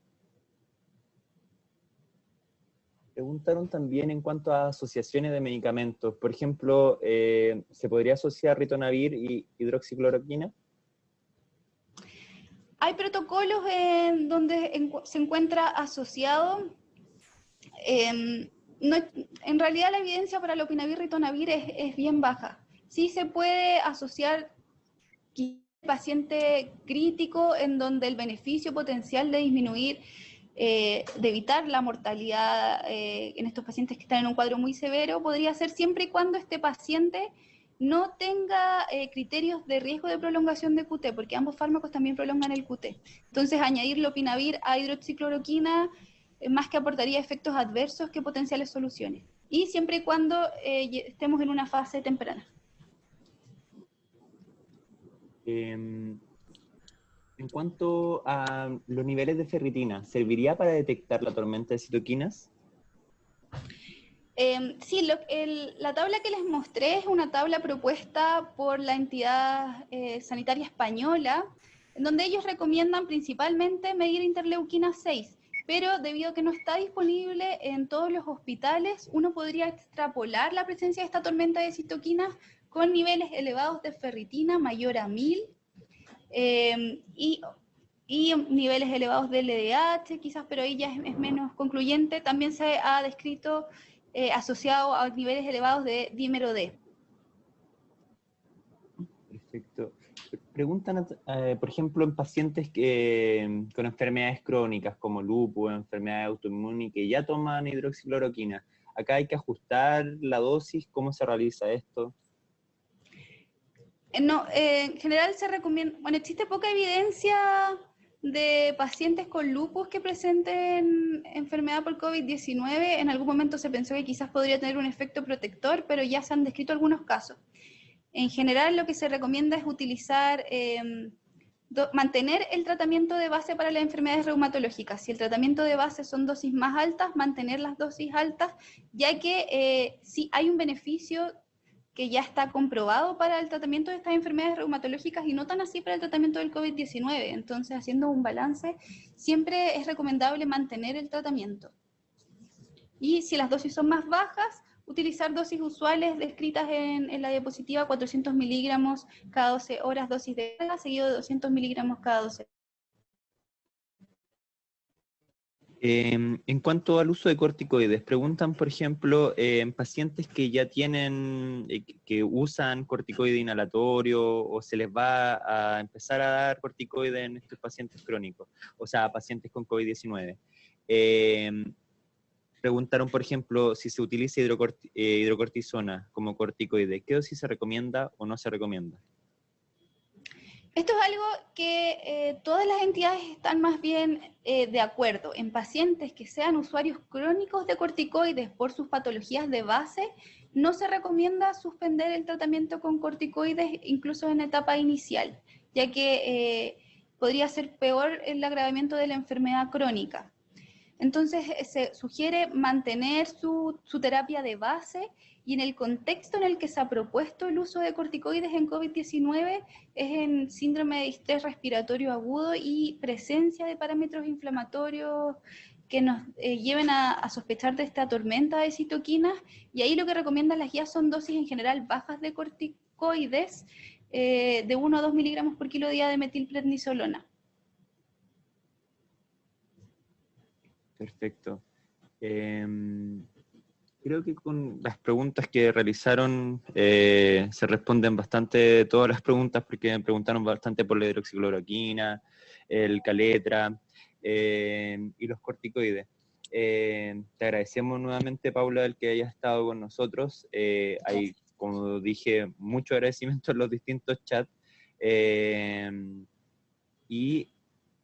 Preguntaron también en cuanto a asociaciones de medicamentos. Por ejemplo, ¿se podría asociar ritonavir y hidroxicloroquina? Hay protocolos en donde se encuentra asociado. No, en realidad la evidencia para lopinavir y ritonavir es bien baja. Sí se puede asociar paciente crítico en donde el beneficio potencial de disminuir, de evitar la mortalidad en estos pacientes que están en un cuadro muy severo, podría ser siempre y cuando este paciente no tenga criterios de riesgo de prolongación de QT, porque ambos fármacos también prolongan el QT. Entonces, añadir lopinavir a hidroxicloroquina más que aportaría efectos adversos que potenciales soluciones. Y siempre y cuando estemos en una fase temprana. En cuanto a los niveles de ferritina, ¿serviría para detectar la tormenta de citoquinas? Sí, la tabla que les mostré es una tabla propuesta por la entidad sanitaria española, en donde ellos recomiendan principalmente medir interleuquina 6, pero debido a que no está disponible en todos los hospitales, uno podría extrapolar la presencia de esta tormenta de citoquinas con niveles elevados de ferritina mayor a 1000 y niveles elevados de LDH, quizás, pero ahí ya es menos concluyente. También se ha descrito asociado a niveles elevados de dímero D. Perfecto. Preguntan, por ejemplo, en pacientes con enfermedades crónicas como lupus, enfermedades autoinmunes, que ya toman hidroxicloroquina. Acá hay que ajustar la dosis. ¿Cómo se realiza esto? No, en general se recomienda, bueno, existe poca evidencia de pacientes con lupus que presenten enfermedad por COVID-19. En algún momento se pensó que quizás podría tener un efecto protector, pero ya se han descrito algunos casos. En general, lo que se recomienda es utilizar, mantener el tratamiento de base para las enfermedades reumatológicas. Si el tratamiento de base son dosis más altas, mantener las dosis altas, ya que sí hay un beneficio que ya está comprobado para el tratamiento de estas enfermedades reumatológicas y no tan así para el tratamiento del COVID-19. Entonces, haciendo un balance, siempre es recomendable mantener el tratamiento. Y si las dosis son más bajas, utilizar dosis usuales descritas en la diapositiva, 400 miligramos cada 12 horas, dosis de carga, seguido de 200 miligramos cada 12 horas. En cuanto al uso de corticoides, preguntan, por ejemplo, en pacientes que ya tienen, que usan corticoide inhalatorio, o se les va a empezar a dar corticoide en estos pacientes crónicos, o sea, pacientes con COVID-19. Preguntaron, por ejemplo, si se utiliza hidrocortisona como corticoide. ¿Qué dosis se recomienda o no se recomienda? Esto es algo que todas las entidades están más bien de acuerdo. En pacientes que sean usuarios crónicos de corticoides por sus patologías de base, no se recomienda suspender el tratamiento con corticoides incluso en etapa inicial, ya que podría ser peor el agravamiento de la enfermedad crónica. Entonces se sugiere mantener su terapia de base, y en el contexto en el que se ha propuesto el uso de corticoides en COVID-19 es en síndrome de distrés respiratorio agudo y presencia de parámetros inflamatorios que nos lleven a sospechar de esta tormenta de citoquinas, y ahí lo que recomiendan las guías son dosis en general bajas de corticoides de 1 a 2 miligramos por kilo día de metilprednisolona. Perfecto. Creo que con las preguntas que realizaron se responden bastante todas las preguntas, porque me preguntaron bastante por la hidroxicloroquina, el caletra y los corticoides. Te agradecemos nuevamente, Paula, el que hayas estado con nosotros. Hay, como dije, mucho agradecimiento en los distintos chats. Y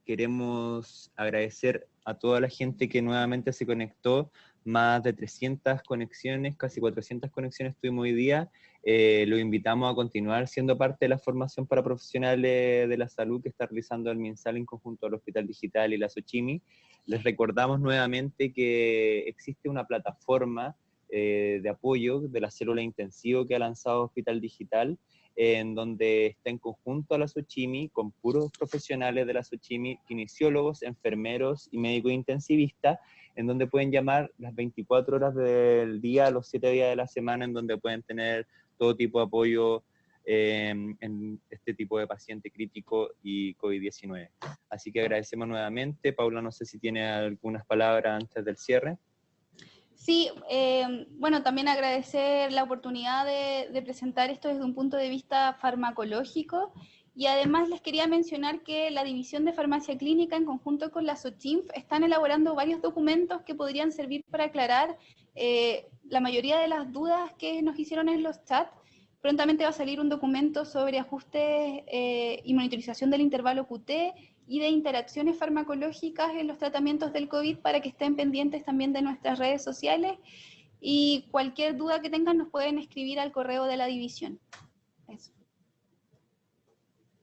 queremos agradecer a toda la gente que nuevamente se conectó. Más de 300 conexiones, casi 400 conexiones tuvimos hoy día. Los invitamos a continuar siendo parte de la formación para profesionales de la salud que está realizando el MinSal en conjunto al Hospital Digital y la Sochimi. Les recordamos nuevamente que existe una plataforma de apoyo de la célula intensivo que ha lanzado Hospital Digital, en donde está en conjunto a la SOCHIMI, con puros profesionales de la SOCHIMI, kinesiólogos, enfermeros y médicos intensivistas, en donde pueden llamar las 24 horas del día, los 7 días de la semana, en donde pueden tener todo tipo de apoyo en este tipo de paciente crítico y COVID-19. Así que agradecemos nuevamente. Paula, no sé si tiene algunas palabras antes del cierre. Sí, bueno, también agradecer la oportunidad de presentar esto desde un punto de vista farmacológico, y además les quería mencionar que la División de Farmacia Clínica en conjunto con la SOCHIMF están elaborando varios documentos que podrían servir para aclarar la mayoría de las dudas que nos hicieron en los chats. Prontamente va a salir un documento sobre ajustes y monitorización del intervalo QT y de interacciones farmacológicas en los tratamientos del COVID, para que estén pendientes también de nuestras redes sociales, y cualquier duda que tengan nos pueden escribir al correo de la división. Eso.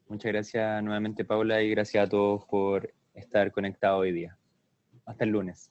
Muchas gracias nuevamente, Paula, y gracias a todos por estar conectados hoy día. Hasta el lunes.